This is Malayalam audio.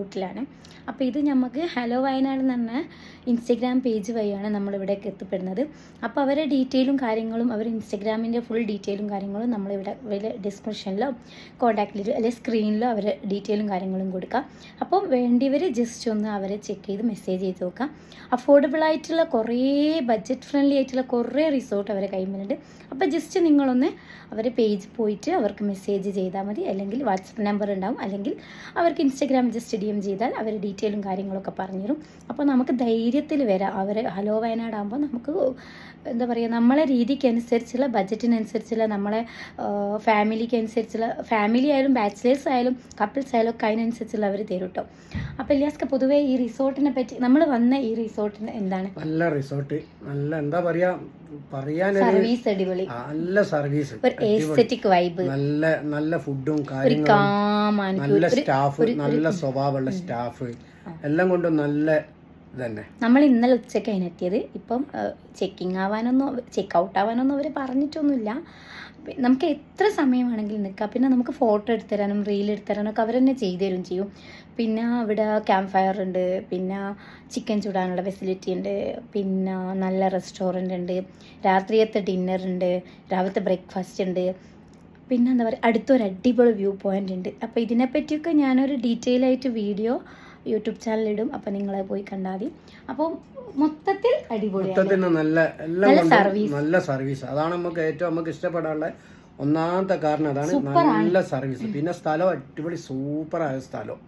റിസോർട്ടിലാണ്. അപ്പോൾ ഇത് നമുക്ക് ഹലോ വയനാട് എന്ന് പറഞ്ഞ ഇൻസ്റ്റഗ്രാം പേജ് വഴിയാണ് നമ്മളിവിടേക്ക് എത്തിപ്പെടുന്നത്. അപ്പോൾ അവരുടെ ഡീറ്റെയിലും കാര്യങ്ങളും അവർ ഇൻസ്റ്റഗ്രാമിൻ്റെ ഫുൾ ഡീറ്റെയിലും കാര്യങ്ങളും നമ്മളിവിടെ ഡിസ്ക്രിപ്ഷനിലോ കോൺടാക്റ്റിലോ അല്ലെങ്കിൽ സ്ക്രീനിലോ അവർ ഡീറ്റെയിലും കാര്യങ്ങളും കൊടുക്കാം. അപ്പോൾ വേണ്ടിയവർ ജസ്റ്റ് ഒന്ന് അവരെ ചെക്ക് ചെയ്ത് മെസ്സേജ് ചെയ്ത് നോക്കാം. അഫോർഡബിൾ ആയിട്ടുള്ള കുറേ ബഡ്ജറ്റ് ഫ്രണ്ട്ലി ആയിട്ടുള്ള കുറേ റിസോർട്ട് അവരെ കൈമുന്നുണ്ട്. അപ്പോൾ ജസ്റ്റ് നിങ്ങളൊന്ന് അവരെ പേജ് പോയിട്ട് അവർക്ക് മെസ്സേജ് ചെയ്താൽ മതി, അല്ലെങ്കിൽ വാട്സപ്പ് നമ്പർ ഉണ്ടാവും, അല്ലെങ്കിൽ അവർക്ക് ഇൻസ്റ്റഗ്രാം ജസ്റ്റ് DM ചെയ്താൽ അവർ ഡീറ്റെയിലും കാര്യങ്ങളൊക്കെ പറഞ്ഞുതരും. അപ്പോൾ നമുക്ക് ധൈര്യത്തിൽ വരാം. അവർ ഹലോ വയനാടാകുമ്പോൾ നമുക്ക് എന്താ പറയുക, നമ്മളെ രീതിക്ക് അനുസരിച്ചുള്ള ബഡ്ജറ്റിനനുസരിച്ചുള്ള നമ്മളെ ഫാമിലിക്ക് അനുസരിച്ചുള്ള, ഫാമിലി ആയാലും ബാച്ചിലേഴ്സ് ആയാലും കപ്പിൾസ് ആയാലും ഒക്കെ അതിനനുസരിച്ചുള്ള അവർ തരും കേട്ടോ. അപ്പോൾ ഇലിയാസ്ക പൊതുവേ ഈ റിസോർട്ടിനെ പറ്റി നമ്മൾ വന്ന ഈ റിസോർട്ടിന് എന്താണ്? നല്ല റിസോർട്ട്, നല്ല എന്താ പറയാ, സർവീസ് അടിപൊളി, നല്ല സർവീസ്, ഒരു എസ്തെറ്റിക് വൈബ്, നല്ല നല്ല ഫുഡും കാര്യങ്ങളും, നല്ല സ്റ്റാഫ്, നല്ല സ്വഭാവമുള്ള സ്റ്റാഫ്, എല്ലാം കൊണ്ടും നല്ല ഇതന്നെ. നമ്മൾ ഇന്നലെ ഉച്ചയ്ക്ക് അതിനെത്തിയത്. ഇപ്പം ചെക്കിങ് ആവാനൊന്നും ചെക്ക് ഔട്ട് ആവാനൊന്നും അവർ പറഞ്ഞിട്ടൊന്നുമില്ല. നമുക്ക് എത്ര സമയമാണെങ്കിലും നിൽക്കാം. പിന്നെ നമുക്ക് ഫോട്ടോ എടുത്തുതരാനും റീൽ എടുത്തുതരാനും ഒക്കെ അവർ തന്നെ ചെയ്തു തരും ചെയ്യും. പിന്നെ ഇവിടെ ക്യാമ്പ് ഫയർ ഉണ്ട്, പിന്നെ ചിക്കൻ ചൂടാനുള്ള ഫെസിലിറ്റി ഉണ്ട്, പിന്നെ നല്ല റെസ്റ്റോറൻ്റ് ഉണ്ട്, രാത്രിയത്തെ ഡിന്നർ ഉണ്ട്, രാവിലത്തെ ബ്രേക്ക്ഫാസ്റ്റ് ഉണ്ട്, പിന്നെ എന്താ പറയുക അടുത്തൊരു അടിപൊളി വ്യൂ പോയിൻ്റ് ഉണ്ട്. അപ്പോൾ ഇതിനെപ്പറ്റിയൊക്കെ ഞാനൊരു ഡീറ്റെയിൽ ആയിട്ട് വീഡിയോ യൂട്യൂബ് ചാനലിടും. അപ്പോൾ നിങ്ങളെ പോയി കണ്ടാൽ മതി. അപ്പോൾ മൊത്തത്തിൽ അടിപൊളിയാണ്, നല്ല സർവീസ്. അതാണ് നമുക്ക് ഏറ്റവും നമുക്ക് ഇഷ്ടപ്പെടാനുള്ള ഒന്നാമത്തെ കാരണം. അതാണ് നല്ല സർവീസ്. പിന്നെ സ്ഥലം അടിപൊളി സൂപ്പറായ സ്ഥലം.